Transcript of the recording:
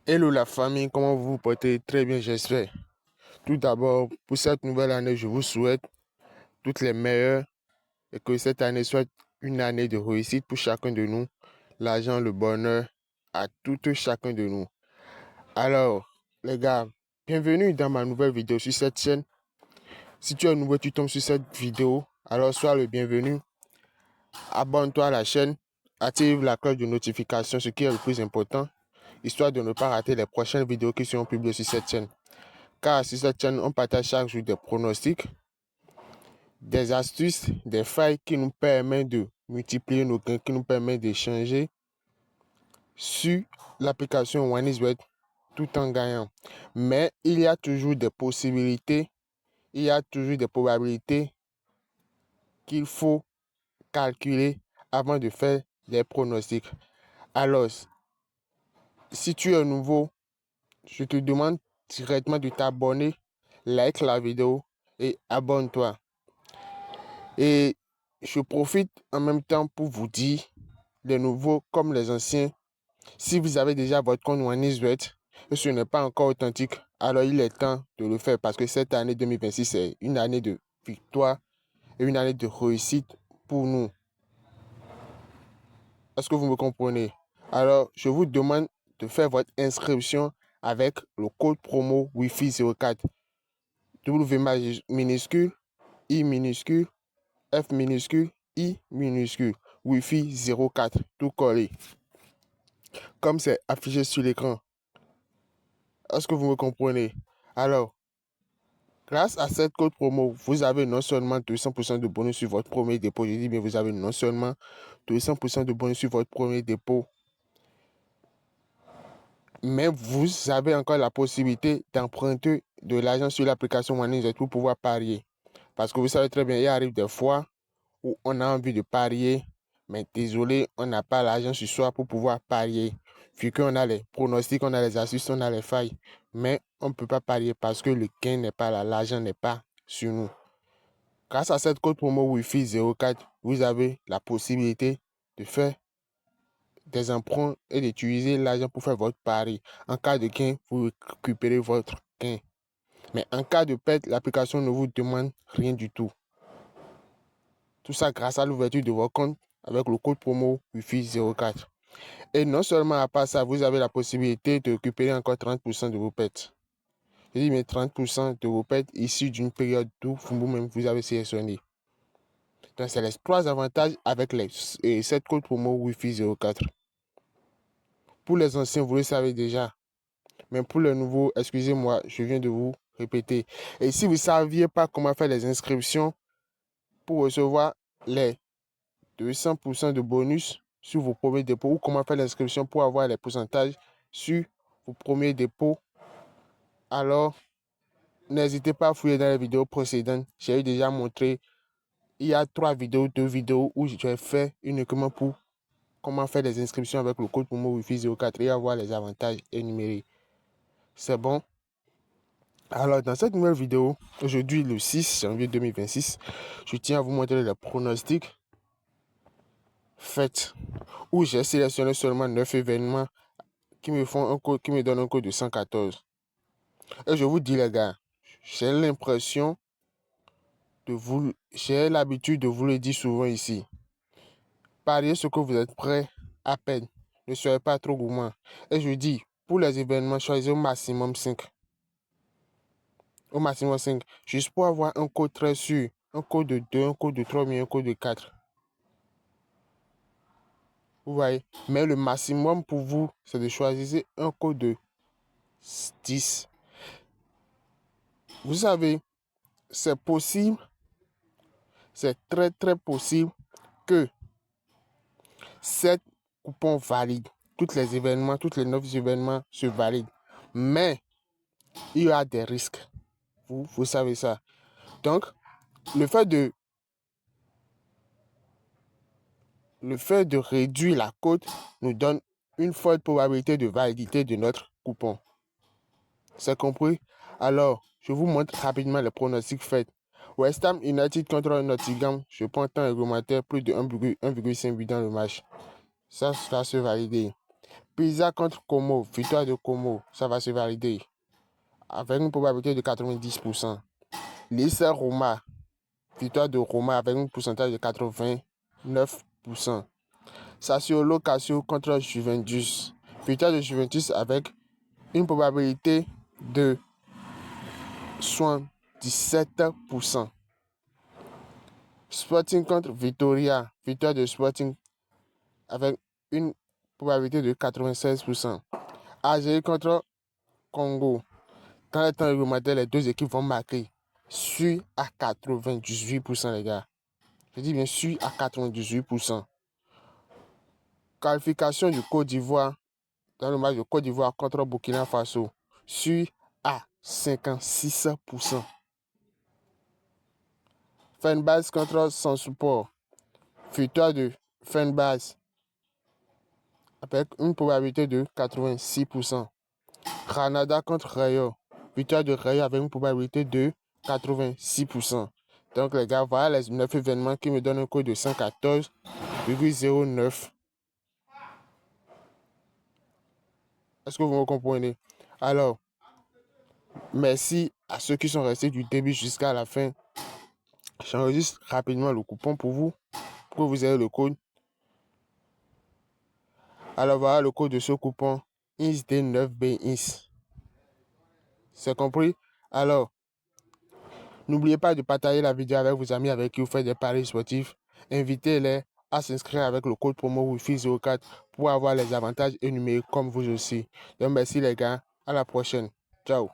Hello la famille, comment vous vous portez? Très bien, j'espère. Tout d'abord, pour cette nouvelle année, je vous souhaite toutes les meilleures et que cette année soit une année de réussite pour chacun de nous, l'argent, le bonheur à tout chacun de nous. Alors, les gars, bienvenue dans ma nouvelle vidéo sur cette chaîne. Si tu es nouveau, tu tombes sur cette vidéo, alors sois le bienvenu. Abonne-toi à la chaîne, active la cloche de notification, ce qui est le plus important, histoire de ne pas rater les prochaines vidéos qui seront publiées sur cette chaîne. Car sur cette chaîne, on partage chaque jour des pronostics, des astuces, des failles qui nous permettent de multiplier nos gains, qui nous permettent d'échanger sur l'application OneXBet tout en gagnant. Mais il y a toujours des possibilités, il y a toujours des probabilités qu'il faut calculer avant de faire des pronostics. Alors, si tu es nouveau, je te demande directement de t'abonner, like la vidéo et abonne-toi. Et je profite en même temps pour vous dire, les nouveaux comme les anciens, si vous avez déjà votre compte OneXBet et ce n'est pas encore authentique, alors il est temps de le faire parce que cette année 2026 est une année de victoire et une année de réussite pour nous. Est-ce que vous me comprenez? Alors, je vous demande de faire votre inscription avec le code promo Wi-Fi 04. W minuscule, I minuscule, F minuscule, I minuscule, Wi-Fi 04, tout collé. Comme c'est affiché sur l'écran. Est-ce que vous me comprenez? Alors, grâce à cette code promo, vous avez non seulement 200% de bonus sur votre premier dépôt. Je dis bien, vous avez non seulement 200% de bonus sur votre premier dépôt, mais vous avez encore la possibilité d'emprunter de l'argent sur l'application OneXBet pour pouvoir parier. Parce que vous savez très bien, il arrive des fois où on a envie de parier, mais désolé, on n'a pas l'argent sur soi pour pouvoir parier. Vu qu'on a les pronostics, on a les astuces, on a les failles, mais on ne peut pas parier parce que le gain n'est pas là, l'argent n'est pas sur nous. Grâce à cette code promo Wi-Fi 04, vous avez la possibilité de faire des emprunts et d'utiliser l'argent pour faire votre pari. En cas de gain, vous récupérez votre gain. Mais en cas de perte, l'application ne vous demande rien du tout. Tout ça grâce à l'ouverture de votre compte avec le code promo Wi-Fi 04. Et non seulement à part ça, vous avez la possibilité de récupérer encore 30% de vos pertes. Je dis mais 30% de vos pertes issues d'une période où vous-même vous avez sélectionné. Donc c'est les 3 avantages avec cette code promo Wi-Fi 04. Pour les anciens, vous le savez déjà. Mais pour les nouveaux, excusez-moi, je viens de vous répéter. Et si vous ne saviez pas comment faire les inscriptions pour recevoir les 200% de bonus sur vos premiers dépôts ou comment faire l'inscription pour avoir les pourcentages sur vos premiers dépôts, alors n'hésitez pas à fouiller dans les vidéos précédentes. J'ai déjà montré, il y a 3 vidéos, 2 vidéos où j'ai fait uniquement pour comment faire les inscriptions avec le code promo Wi-Fi 04 et avoir les avantages énumérés. C'est bon? Alors, dans cette nouvelle vidéo, aujourd'hui le 6 janvier 2026, je tiens à vous montrer les pronostics faits où j'ai sélectionné seulement 9 événements qui me font un code, qui me donne un code de 114. Et je vous dis les gars, j'ai l'impression j'ai l'habitude de vous le dire souvent ici. Pariez ce que vous êtes prêt à peine. Ne soyez pas trop gourmand. Et je dis, pour les événements, choisissez au maximum 5. Au maximum 5. Juste pour avoir un code très sûr. Un code de 2, un code de 3, mais un code de 4. Vous voyez? Mais le maximum pour vous, c'est de choisir un code de 10. Vous savez, c'est possible, c'est très très possible que 7 coupons valident. Tous les événements, tous les 9 événements se valident. Mais il y a des risques. Vous savez ça. Donc, le fait de réduire la cote nous donne une forte probabilité de validité de notre coupon. C'est compris? Alors, je vous montre rapidement les pronostics faits. West Ham United contre Nottingham, je prends temps réglementaire plus de 1,5 but dans le match. Ça va se valider. Pisa contre Como, victoire de Como, ça va se valider avec une probabilité de 90%. Lissa Roma, victoire de Roma avec un pourcentage de 89%. Sassuolo Calcio contre Juventus, victoire de Juventus avec une probabilité de 77%. Sporting contre Vitoria, victoire de Sporting avec une probabilité de 96%. Algérie contre Congo, dans les temps réglementaires, les deux équipes vont marquer. Sûr à 98%, les gars. Je dis bien sûr à 98%. Qualification du Côte d'Ivoire dans le match de Côte d'Ivoire contre Burkina Faso. Sûr à 56%. Fenerbahçe contre Sans Support. Victoire de Fenerbahçe avec une probabilité de 86%. Granada contre Rayo. Victoire de Rayo avec une probabilité de 86%. Donc les gars, voilà les 9 événements qui me donnent un code de 114,09. Est-ce que vous me comprenez? Alors, merci à ceux qui sont restés du début jusqu'à la fin. J'enregistre rapidement le coupon pour vous, pour que vous ayez le code. Alors voilà le code de ce coupon, INSD9BINS. C'est compris? Alors, n'oubliez pas de partager la vidéo avec vos amis avec qui vous faites des paris sportifs. Invitez-les à s'inscrire avec le code promo WIFI04 pour avoir les avantages énumérés comme vous aussi. Donc merci les gars, à la prochaine. Ciao.